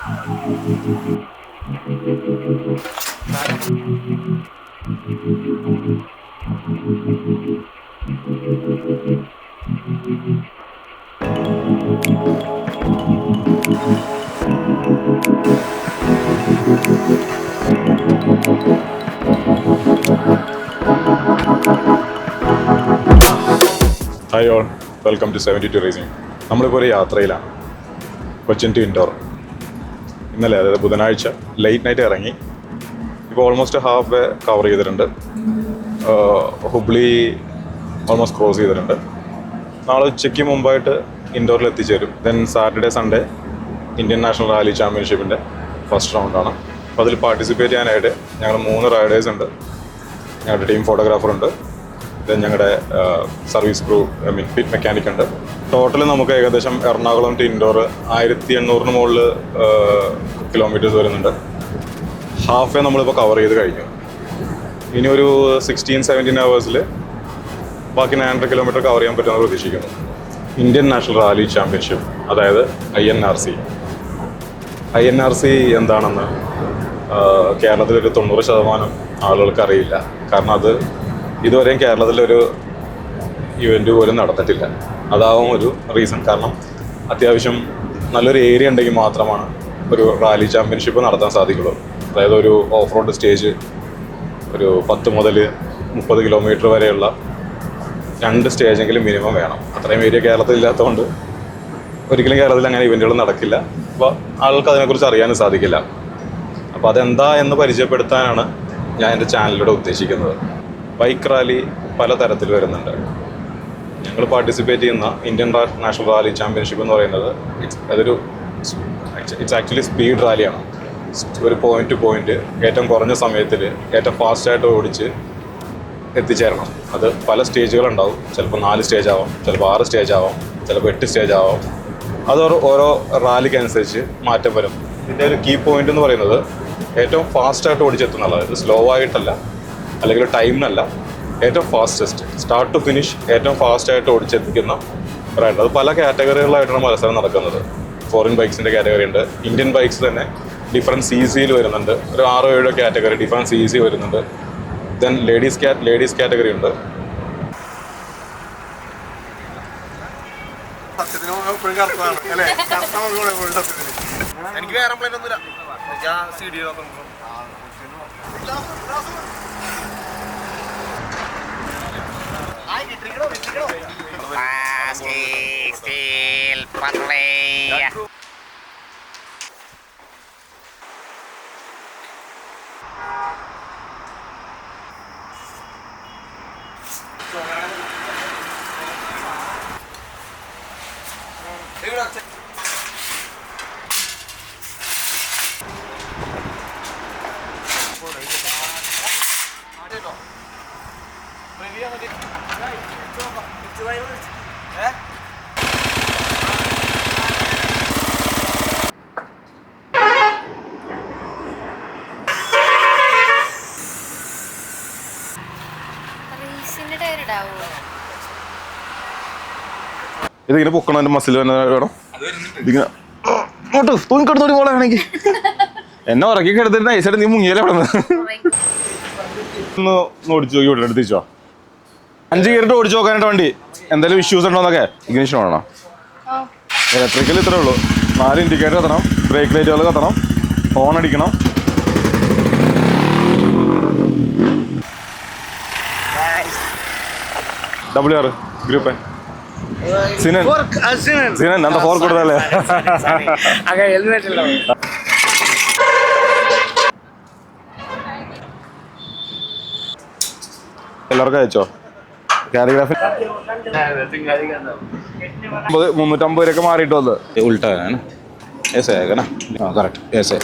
Hi all, welcome to 72 racing. നമ്മളിപ്പോൾ ഒരു യാത്രയിലാണ്. കൊച്ചിൻ ടു ഇൻഡോർ. ഇന്നലെ, അതായത് ബുധനാഴ്ച ലേറ്റ് നൈറ്റ് ഇറങ്ങി. ഇപ്പോൾ ഓൾമോസ്റ്റ് ഹാഫ് വേ കവർ ചെയ്തിട്ടുണ്ട്. ഹുബ്ലി ഓൾമോസ്റ്റ് ക്രോസ് ചെയ്തിട്ടുണ്ട്. നാളെ ഉച്ചയ്ക്ക് മുമ്പായിട്ട് ഇൻഡോറിൽ എത്തിച്ചേരും. Then Saturday Sunday Indian national rally ചാമ്പ്യൻഷിപ്പിൻ്റെ ഫസ്റ്റ് റൗണ്ടാണ്. അപ്പോൾ അതിൽ പാർട്ടിസിപ്പേറ്റ് ചെയ്യാനായിട്ട് ഞങ്ങൾ 3 റൈഡേഴ്സ് ഉണ്ട്. ഞങ്ങളുടെ ടീം ഫോട്ടോഗ്രാഫറുണ്ട്, ഞങ്ങളുടെ സർവീസ് ക്രൂ, പിറ്റ് മെക്കാനിക് ഉണ്ട്. ടോട്ടൽ നമുക്ക് ഏകദേശം എറണാകുളം ടു ഇൻഡോർ 1800 മുകളിൽ കിലോമീറ്റേഴ്സ് വരുന്നുണ്ട്. ഹാഫ് വേ നമ്മളിപ്പോൾ കവർ ചെയ്ത് കഴിഞ്ഞു. ഇനി ഒരു 16-17 അവേഴ്സിൽ ബാക്കി 900 കിലോമീറ്റർ കവർ ചെയ്യാൻ പറ്റുമെന്ന് പ്രതീക്ഷിക്കുന്നു. ഇന്ത്യൻ നാഷണൽ റാലി ചാമ്പ്യൻഷിപ്പ്, അതായത് INRC. എന്താണെന്ന് കേരളത്തിലൊരു 90% ആളുകൾക്ക് അറിയില്ല. കാരണം അത് ഇതുവരെയും കേരളത്തിലൊരു ഇവൻ്റ് പോലും നടന്നിട്ടില്ല. അതാവും ഒരു റീസൺ. കാരണം അത്യാവശ്യം നല്ലൊരു ഏരിയ ഉണ്ടെങ്കിൽ മാത്രമാണ് ഒരു റാലി ചാമ്പ്യൻഷിപ്പ് നടത്താൻ സാധിക്കുള്ളൂ. അതായത് ഒരു ഓഫ് റോഡ് സ്റ്റേജ് ഒരു 10 മുതൽ 30 കിലോമീറ്റർ വരെയുള്ള 2 സ്റ്റേജെങ്കിലും മിനിമം വേണം. അത്രയും ഏരിയ കേരളത്തിൽ ഇല്ലാത്തതുകൊണ്ട് ഒരിക്കലും കേരളത്തിൽ അങ്ങനെ ഇവൻറ്റുകൾ നടക്കില്ല. അപ്പോൾ ആൾക്ക് അതിനെക്കുറിച്ച് അറിയാനും സാധിക്കില്ല. അപ്പോൾ അതെന്താ എന്ന് പരിചയപ്പെടുത്താനാണ് ഞാൻ എൻ്റെ ചാനലിലൂടെ ഉദ്ദേശിക്കുന്നത്. ബൈക്ക് റാലി പല തരത്തിൽ വരുന്നുണ്ട്. ഞങ്ങൾ പാർട്ടിസിപ്പേറ്റ് ചെയ്യുന്ന ഇന്ത്യൻ നാഷണൽ റാലി ചാമ്പ്യൻഷിപ്പ് എന്ന് പറയുന്നത് ഇറ്റ്സ് ആക്ച്വലി സ്പീഡ് റാലിയാണ്. ഒരു പോയിന്റ് ടു പോയിന്റ് ഏറ്റവും കുറഞ്ഞ സമയത്തിൽ ഏറ്റവും ഫാസ്റ്റായിട്ട് ഓടിച്ച് എത്തിച്ചേരണം. അത് പല സ്റ്റേജുകളുണ്ടാവും. ചിലപ്പോൾ 4 സ്റ്റേജ് ആവാം, ചിലപ്പോൾ 6 സ്റ്റേജ് ആവാം, ചിലപ്പോൾ 8 സ്റ്റേജ് ആവാം. അത് ഓരോ റാലിക്ക് അനുസരിച്ച് മാറ്റം വരും. ഇതിൻ്റെ ഒരു കീ പോയിന്റ് എന്ന് പറയുന്നത് ഏറ്റവും ഫാസ്റ്റായിട്ട് ഓടിച്ചെത്തുന്നുള്ളത്. ഇത് സ്ലോ ആയിട്ടല്ല, അല്ലെങ്കിൽ ടൈമിനല്ല, ഏറ്റവും ഫാസ്റ്റസ്റ്റ് സ്റ്റാർട്ട് ടു ഫിനിഷ് ഏറ്റവും ഫാസ്റ്റായിട്ട് ഓടിച്ചെത്തിക്കുന്ന റൈഡർ. അത് പല കാറ്റഗറികളിലായിട്ടാണ് മത്സരം നടക്കുന്നത്. ഫോറിൻ ബൈക്സിൻ്റെ കാറ്റഗറി ഉണ്ട്. ഇന്ത്യൻ ബൈക്സ് തന്നെ ഡിഫറൻറ്റ് CCയിൽ വരുന്നുണ്ട്. ഒരു 6-7 കാറ്റഗറി ഡിഫറൻറ്റ് CC വരുന്നുണ്ട്. ദെൻ ലേഡീസ് കാറ്റഗറി ഉണ്ട്. എനിക്ക് വേറെ കംപ്ലൈന്റ് ഒന്നുമില്ല. Steel Butley. ഇതിങ്ങനെ പൊക്കണം. എൻ്റെ മസിൽ തന്നെ വേണം. ഇതിങ്ങനെ തൂങ്ങിക്കെടുത്തോടി പോളാണെങ്കിൽ എന്നെ ഉറക്കി കിടത്തിട്ട് നൈസായിട്ട് നീ മുങ്ങിയാലേ അവിടെ ഒന്ന് ഓടിച്ചു നോക്കി വിട്ടിട്ട് തിരിച്ചോ. 5 ഗിയറിട്ട് ഓടിച്ചു നോക്കാനായിട്ട് വണ്ടി എന്തെങ്കിലും ഇഷ്യൂസ് ഉണ്ടോ എന്നൊക്കെ. ഇഗ്നിഷൻ വേണം. ഇലക്ട്രിക്കൽ ഇത്രേ ഉള്ളൂ. 4 ഇൻഡിക്കേറ്റർ കത്തണം, ബ്രേക്ക് ലൈറ്റുകൾ കത്തണം, ഹോൺ അടിക്കണം. WR ഗ്രൂപ്പ് സിനൻ എന്താ 4 കൊടുത്തല്ലേ. എല്ലാവർക്കും അയച്ചോ. കാലിഗ്രാഫി 350 വരെയൊക്കെ മാറിയിട്ട് വന്നത്. ഉൾട്ടാ ऐसे आएगा ना. हाँ करेक्ट ऐसे.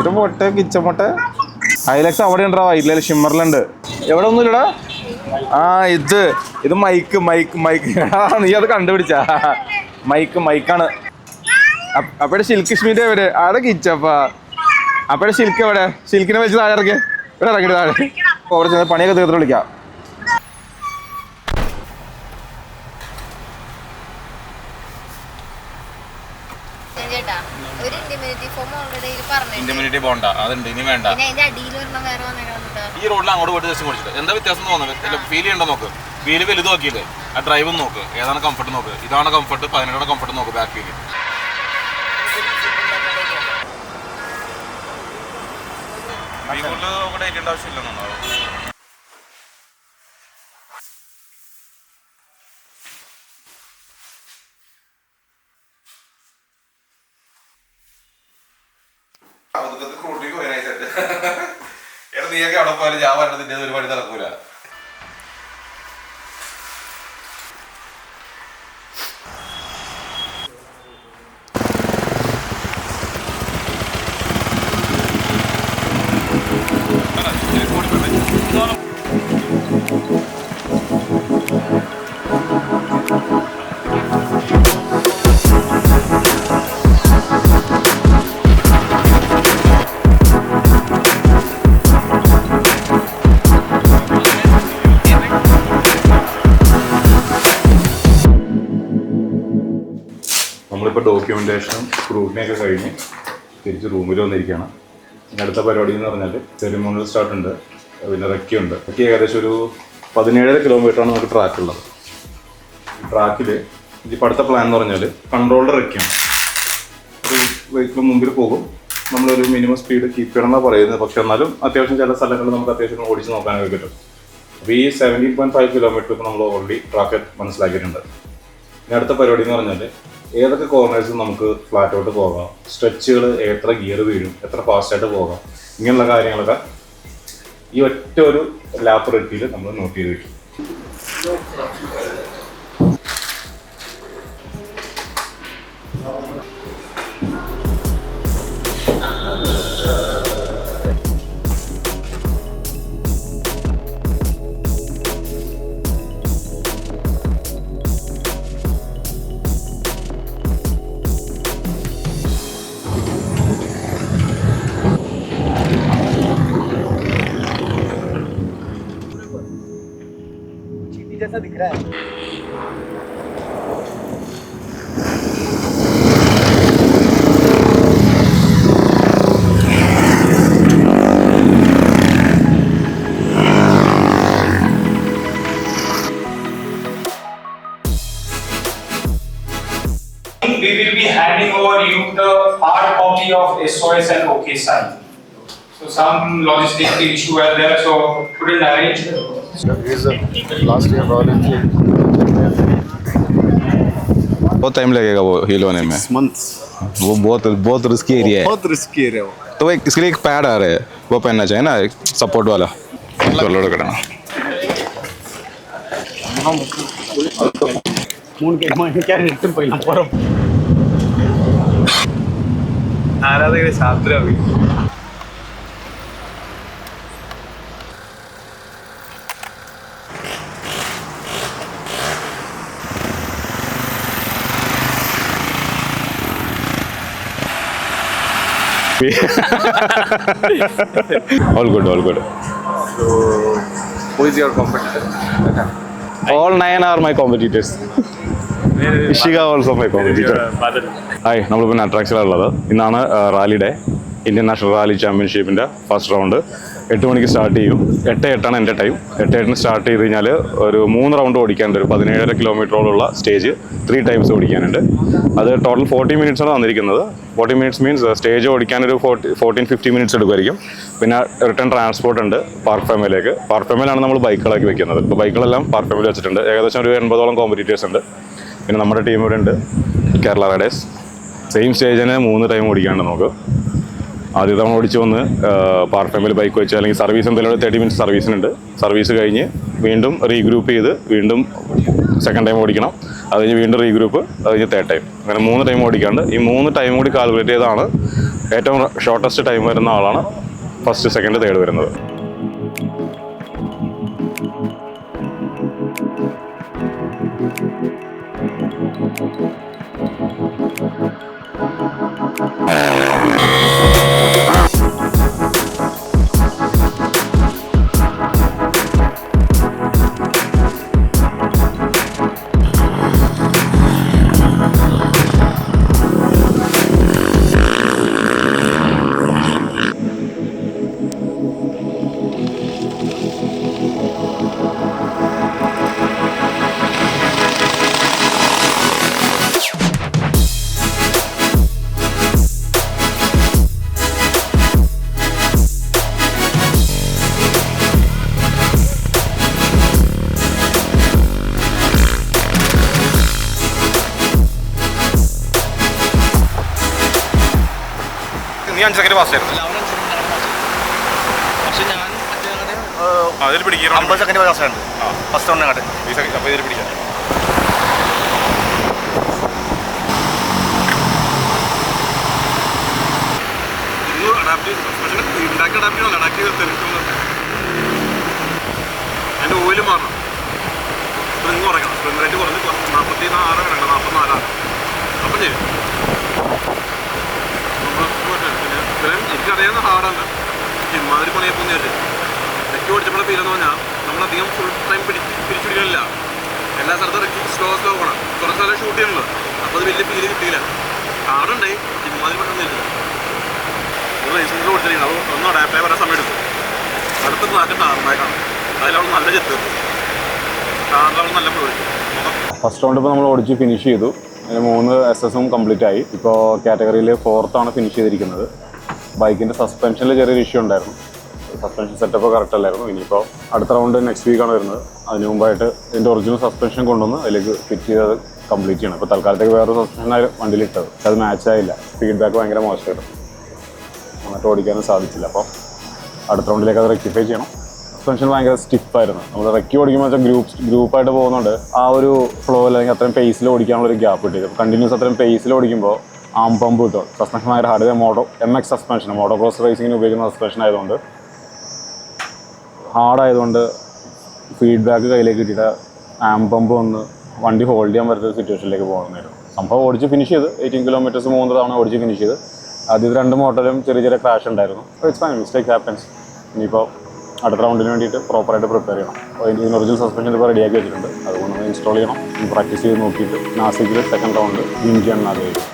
ഇത് മുട്ട കിച്ച മുട്ട ഹൈലക്സ് അവിടെ ഉണ്ടാ. ഇല്ല ഷിമ്മറിലുണ്ട്. എവിടെ ഒന്നുമില്ലടാ. ആ ഇത് മൈക്ക് നീ അത് കണ്ടുപിടിച്ചാ. മൈക്കാണ്. അപ്പഴേ സിൽക്ക് സ്മിറ്റ് എവിടെ ആടെ കിച്ചപ്പാ. അപ്പഴേ സിൽക്ക് എവിടെ. സിൽക്കിനെ വെച്ച് താഴെ ഇറക്കിയ ഇവിടെ ഇറങ്ങിട്ട് താഴെ കുറച്ച് പണിയൊക്കെ തീർത്ത് വിളിക്കാം. ചേട്ടാ ഒരു ഇൻഡിമിനിറ്റി ഫോം ഓൾറെഡി പറഞ്ഞു. ഇൻഡിമിനിറ്റി പോണ്ട, അതുണ്ട്, ഇനി വേണ്ട. പിന്നെ അതിന്റെ അടിയിൽ ഒരെണ്ണം വേറെ വന്നേക്കണം. ഈ റോഡിൽ അങ്ങോട്ട് പോയിട്ട് ജസ്റ്റ് കുടിച്ചിട്ട് എന്താ വ്യത്യാസം തോന്നുന്നത്? ഫീൽ ചെയ്യണ്ടോ നോക്ക്. വീല് വലുത് നോക്കിയില്ലേ? ആ ഡ്രൈവും നോക്ക്, ഏതാണ് കംഫർട്ട് നോക്ക്. ഇതാണ് കംഫർട്ട്, 17 കംഫർട്ട് നോക്ക്. ബാക്ക് വീല് ഇവിടെ ഇരിക്കേണ്ട ആവശ്യമില്ലെന്നുണ്ടോ? നീയൊക്കെ അവിടെ പോയാലും ഞാൻ പറഞ്ഞതിന്റെ ഒരു പണി നടക്കൂല. നമ്മളിപ്പോൾ ഡോക്യുമെൻറ്റേഷനും സ്ക്രൂട്ടിനെയൊക്കെ കഴിഞ്ഞ് തിരിച്ച് റൂമിൽ വന്നിരിക്കുകയാണ്. അടുത്ത പരിപാടി എന്ന് പറഞ്ഞാൽ സെറിമോണിയൽ സ്റ്റാർട്ട് ഉണ്ട്, പിന്നെ റെക്കി ഉണ്ട്. റെക്കി ഏകദേശം ഒരു 17 കിലോമീറ്ററാണ് നമുക്ക് ട്രാക്ക് ഉള്ളത്. ട്രാക്കിൽ ഇപ്പോൾ അടുത്ത പ്ലാൻ എന്ന് പറഞ്ഞാൽ കൺട്രോൾഡ് റെക്കിയാണ്. ഒരു വെഹിക്കിൾ മുമ്പിൽ പോകും, നമ്മളൊരു മിനിമം സ്പീഡ് കീപ്പ് ചെയ്യണമെന്നാണ് പറയുന്നത്. പക്ഷെ എന്നാലും അത്യാവശ്യം ചില സ്ഥലങ്ങളിൽ നമുക്ക് അത്യാവശ്യം ഓടിച്ച് നോക്കാനൊക്കെ പറ്റും. അപ്പോൾ ഈ 17.5 കിലോമീറ്റർ ഇപ്പോൾ നമ്മൾ ഓൾറെഡി ട്രാക്ക് മനസ്സിലാക്കിയിട്ടുണ്ട്. ഇനി അടുത്ത പരിപാടി എന്ന് പറഞ്ഞാൽ ഏതൊക്കെ കോർണേഴ്സും നമുക്ക് ഫ്ലാറ്റ് ഔട്ട് പോകാം, സ്ട്രെച്ചുകൾ എത്ര ഗിയർ വീഴും, എത്ര ഫാസ്റ്റായിട്ട് പോകാം, ഇങ്ങനെയുള്ള കാര്യങ്ങളൊക്കെ ഈ ഒറ്റ ഒരു ലാപ്പ് റെക്കിയിൽ നമ്മൾ നോട്ട് ചെയ്ത് വയ്ക്കും. जैसा दिख रहा है। We will be handing over you the hard copy of SOS and OK sign. So some logistic issue are there, so couldn't arrange. Last year royal Enfield बहुत टाइम लगेगा वो हील होने में. months वो बहुत रिस्की एरिया है. बहुत risky area है वो. तो इसके लिए एक पैड आ रहा है, वो पहनना चाहिए ना, सपोर्ट वाला. लोड करना मून के मन क्या रिटर्न पहिला परम ആരാധകരെ ശാസ്ത്രമായി. all good. So who is your competitor? All 9 are my competitors. Ishika also my competitor. Hi, നമ്മളിപ്പോൾ അട്രാക്ഷനിലുള്ളത്. ഇന്നാണ് rally day, Indian national rally ചാമ്പ്യൻഷിപ്പിൻ്റെ ഫസ്റ്റ് റൗണ്ട്. 8 മണിക്ക് സ്റ്റാർട്ട് ചെയ്യും. 8:08 എൻ്റെ ടൈം. 8:08 സ്റ്റാർട്ട് ചെയ്ത് കഴിഞ്ഞാൽ ഒരു 3 റൗണ്ട് ഓടിക്കാനുണ്ട്. ഒരു 17.5 കിലോമീറ്ററോളമുള്ള സ്റ്റേജ് 3 ടൈംസ് ഓടിക്കാനുണ്ട്. അത് ടോട്ടൽ 40 മിനിറ്റ്സാണ് വന്നിരിക്കുന്നത്. 40 മിനിറ്റ്സ് മീൻസ് സ്റ്റേജ് ഓടിക്കാനൊരു 14-15 മിനിറ്റ്സ് എടുക്കുമായിരിക്കും. പിന്നെ റിട്ടേൺ ട്രാൻസ്പോർട്ട് ഉണ്ട് പാർക്ക് ഫാമിലേക്ക്. പാർക്ക് ഫാമിലാണ് നമ്മൾ ബൈക്കുകളാക്കി വെക്കുന്നത്. ഇപ്പോൾ ബൈക്കുകളെല്ലാം പാർക്ക് ഫാമിൽ വെച്ചിട്ടുണ്ട്. ഏകദേശം ഒരു 80ഓളം കോമ്പറ്റീറ്റേഴ്സ് ഉണ്ട്. പിന്നെ നമ്മുടെ ടീം ഇവിടെ ഉണ്ട്, കേരള റൈഡേഴ്സ്. സെയിം സ്റ്റേജിന് 3 ടൈം ഓടിക്കാനുണ്ട് നമുക്ക്. ആദ്യം തവണ ഓടിച്ച് വന്ന് പാർക്ക് ഫാമിൽ ബൈക്ക് വെച്ച് അല്ലെങ്കിൽ സർവീസ് എന്തെങ്കിലും 30 മിനിറ്റ്സ് സർവീസിനുണ്ട്. സർവീസ് കഴിഞ്ഞ് വീണ്ടും റീഗ്രൂപ്പ് ചെയ്ത് വീണ്ടും സെക്കൻഡ് ടൈം ഓടിക്കണം. അത് കഴിഞ്ഞ് വീണ്ടും റീഗ്രൂപ്പ്, അത് കഴിഞ്ഞ് തേർഡ് ടൈം. അങ്ങനെ 3 ടൈം ഓടിക്കാണ്ട്. ഈ 3 ടൈം കൂടി കാൽക്കുലേറ്റ് ചെയ്താണ് ഏറ്റവും ഷോർട്ടസ്റ്റ് ടൈം വരുന്ന ആളാണ് ഫസ്റ്റ്, സെക്കൻഡ്, തേർഡ് വരുന്നത്. 5 സെക്കൻഡ് ഫാസ്റ്റ് ആയിരുന്നു. പക്ഷെ ഞാൻ അതിൽ പിടിക്കുക 50 സെക്കൻഡ് ഫാസ്റ്റ് ആണ് ഫസ്റ്റ് റൗണ്ടിനെക്കാട്ട്. ഈ സെക്കൻഡ് അപ്പോൾ ഇതിൽ പിടിക്കാം. അതിൻ്റെ ഓയിൽ മാറണം, സ്പ്രിങ് കുറയ്ക്കണം, സ്പ്രിങ് റേറ്റ് കുറഞ്ഞ് 44 വേണ്ട 44. അപ്പം ചെയ്യും. പിന്നെ എനിക്കറിയാവുന്ന ഹാർഡല്ല, ഇമാതിരി പണിയപ്പോൾ ഞാൻ റെക്കി ഓടിച്ചപ്പോഴുള്ള ഫീലെന്ന് പറഞ്ഞാൽ നമ്മളധികം ഫുൾ ടൈം പിടിച്ചിടില്ല. എല്ലാ സ്ഥലത്തും റെക്കി സ്ലോ പോകണം, കുറേ സ്ഥലം ഷൂട്ട് ചെയ്യണല്ലോ. അപ്പോൾ അത് വലിയ ഫീല് കിട്ടിയില്ല. ഹാർഡുണ്ടായി, ഇമാതിരി പണിയൊന്നുമില്ല. ഒരു ലൈസൻസ് കൊടുത്തിരിക്കണം, അത് ഒന്നും അഡാപ്റ്റായി വരാൻ സമയം എടുക്കും. അടുത്ത നാട്ടിൽ ടാർമാക്കാണ്, അതിലവിടെ നല്ല ചെത്ത്, ടാറിലവിടെ നല്ല പ്രൊജക്റ്റ്. ഫസ്റ്റ് റൗണ്ട് ഇപ്പോൾ നമ്മൾ ഓടിച്ച് ഫിനിഷ് ചെയ്തു. അതിന് 3 SS കംപ്ലീറ്റ് ആയി. ഇപ്പോൾ കാറ്റഗറിയിൽ 4th ഫിനിഷ് ചെയ്തിരിക്കുന്നത്. ബൈക്കിൻ്റെ സസ്പെൻഷനിൽ ചെറിയൊരു ഇഷ്യൂ ഉണ്ടായിരുന്നു. സസ്പെൻഷൻ സെറ്റപ്പ് കറക്റ്റ് അല്ലായിരുന്നു. ഇനിയിപ്പോൾ അടുത്ത റൗണ്ട് നെക്സ്റ്റ് വീക്കാണ് വരുന്നത്. അതിന് മുമ്പായിട്ട് ഇതിൻ്റെ ഒറിജിനൽ സസ്പെൻഷൻ കൊണ്ടുവന്ന് അതിലേക്ക് ഫിറ്റ് ചെയ്ത് കംപ്ലീറ്റ് ചെയ്യണം. ഇപ്പോൾ തൽക്കാലത്തേക്ക് വേറൊരു സസ്പെൻഷനായി വണ്ടിയിലിട്ടത്, പക്ഷെ അത് മാച്ചായില്ല. ഫീഡ്ബാക്ക് ഭയങ്കര മോശമായിരുന്നു, എന്നിട്ട് ഓടിക്കാനും സാധിച്ചില്ല. അപ്പോൾ അടുത്ത റൗണ്ടിലേക്ക് അത് റെക്ടിഫൈ ചെയ്യണം. സസ്പെൻഷൻ ഭയങ്കര സ്റ്റിഫായിരുന്നു. നമ്മൾ റെക്കി ഓടിക്കുമ്പോൾ വെച്ചാൽ ഗ്രൂപ്പായിട്ട് പോകുന്നുണ്ട്, ആ ഒരു ഫ്ലോ അല്ലെങ്കിൽ അത്രയും പേസിൽ ഓടിക്കാനുള്ളൊരു ഗ്യാപ്പ് കിട്ടിയത്. കണ്ടിന്യൂസ് അത്രയും പേസിൽ ഓടിക്കുമ്പോൾ ആം പമ്പ് കിട്ടും. സസ്പെൻഷൻ ഭയങ്കര hard. MX suspension, motocross റേസിങ്ങിന് ഉപയോഗിക്കുന്ന സസ്പെൻഷൻ ആയതുകൊണ്ട് ഹാർഡായതുകൊണ്ട് ഫീഡ്ബാക്ക് കയ്യിലേക്ക് കിട്ടിയിട്ട് ആം പമ്പ് വന്ന് വണ്ടി ഹോൾഡ് ചെയ്യാൻ പറ്റുന്ന സിറ്റുവേഷനിലേക്ക് പോകുന്നതായിരുന്നു. സംഭവം ഓടിച്ച് ഫിനിഷ് ചെയ്ത് 18 കിലോമീറ്റേഴ്സ് 3 തവണ ഓടിച്ച് ഫിനിഷ് ചെയ്ത്. ആദ്യത്തെ 2 മോട്ടോയിലും ചെറിയ ക്രാഷ് ഉണ്ടായിരുന്നു. It's fine, mistake happens. ഇനിയിപ്പോൾ അടുത്ത റൗണ്ടിന് വേണ്ടിയിട്ട് പ്രോപ്പറായിട്ട് പ്രിപ്പയർ ചെയ്യണം. അപ്പോൾ ഇതിന് ഒറിജിനൽ സസ്പെൻഷൻ ഇപ്പോൾ റെഡിയാക്കി വെച്ചിട്ടുണ്ട്. അതുകൊണ്ട് ഇൻസ്റ്റാൾ ചെയ്യണം, പ്രാക്ടീസ് ചെയ്ത് നോക്കിയിട്ട് നാസിക്കിൽ സെക്കൻഡ് റൗണ്ട് വിൻ ചെയ്യണം ആഗ്രഹിക്കും.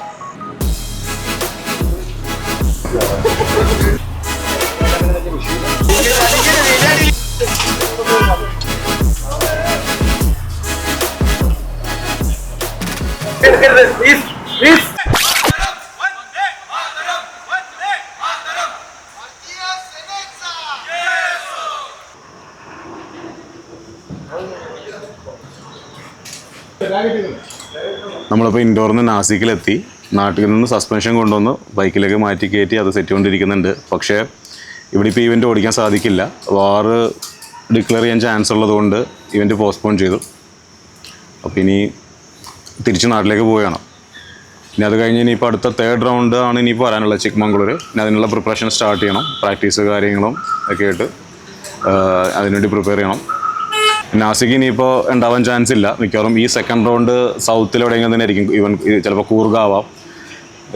നമ്മളിപ്പോൾ ഇൻഡോറിൽ നിന്ന് നാസിക്കിലെത്തി. നാട്ടിൽ നിന്ന് സസ്പെൻഷൻ കൊണ്ടുവന്ന് ബൈക്കിലേക്ക് മാറ്റി കയറ്റി അത് സെറ്റ് കൊണ്ടിരിക്കുന്നുണ്ട്. പക്ഷേ ഇവിടെ ഇപ്പോൾ ഇവൻ്റ് ഓടിക്കാൻ സാധിക്കില്ല. വാറ് ഡിക്ലെയർ ചെയ്യാൻ ചാൻസ് ഉള്ളതുകൊണ്ട് ഇവൻ്റ് പോസ്റ്റ്പോൺ ചെയ്തു. അപ്പോൾ ഇനി തിരിച്ച് നാട്ടിലേക്ക് പോവുകയാണ്. ഇനി അത് കഴിഞ്ഞ് ഇനിയിപ്പോൾ അടുത്ത 3rd റൗണ്ട് ആണ് ഇനിയിപ്പോൾ വരാനുള്ളത്, ചിക്മംഗ്ലൂർ. ഇനി അതിനുള്ള പ്രിപ്പറേഷൻ സ്റ്റാർട്ട് ചെയ്യണം. പ്രാക്ടീസ് കാര്യങ്ങളും ഒക്കെ ആയിട്ട് അതിനുവേണ്ടി പ്രിപ്പയർ ചെയ്യണം. നാസിക്ക് ഇനിയിപ്പോൾ ഉണ്ടാവാൻ ചാൻസ് ഇല്ല. മിക്കവാറും ഈ സെക്കൻഡ് റൗണ്ട് സൗത്തിലെവിടെയെങ്കിലും തന്നെ ആയിരിക്കും. ഈവൻ ചിലപ്പോൾ കൂർഗ് ആവാം,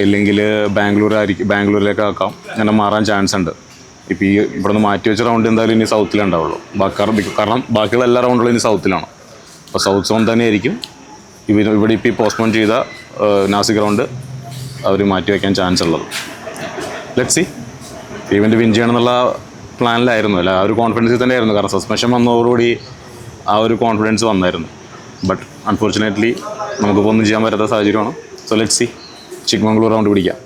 ഇല്ലെങ്കിൽ ബാംഗ്ലൂരിലേക്ക് ആക്കാം. അങ്ങനെ മാറാൻ ചാൻസ് ഉണ്ട്. ഇപ്പോൾ ഈ ഇവിടെ നിന്ന് മാറ്റി വെച്ച റൗണ്ട് എന്തായാലും ഇനി സൗത്തിലേ ഉണ്ടാവുള്ളൂ. കാരണം ബാക്കിയുള്ള എല്ലാ റൗണ്ടുകളും ഇനി സൗത്തിലാണ്. അപ്പോൾ സൗത്ത് സോൺ തന്നെ ആയിരിക്കും. ഇവിടെ ഇപ്പോൾ ഈ പോസ്റ്റ്പോൺ ചെയ്ത നാസിക് റൗണ്ട് അവർ മാറ്റി വയ്ക്കാൻ ചാൻസ് ഉള്ളത്. Let's see. ഇവൻ്റ് വിൻ ചെയ്യണമെന്നുള്ള പ്ലാനിലായിരുന്നു, അല്ല ആ ഒരു കോൺഫിഡൻസിൽ തന്നെ ആയിരുന്നു. കാരണം സസ്പെൻഷൻ വന്നതോടുകൂടി ആ ഒരു കോൺഫിഡൻസ് വന്നായിരുന്നു. ബട്ട് അൺഫോർച്ചുനേറ്റ്ലി നമുക്കിപ്പോൾ ഒന്നും ചെയ്യാൻ പറ്റാത്ത സാഹചര്യമാണ്. So let's see. Chikmagalur round പിടിക്കാം.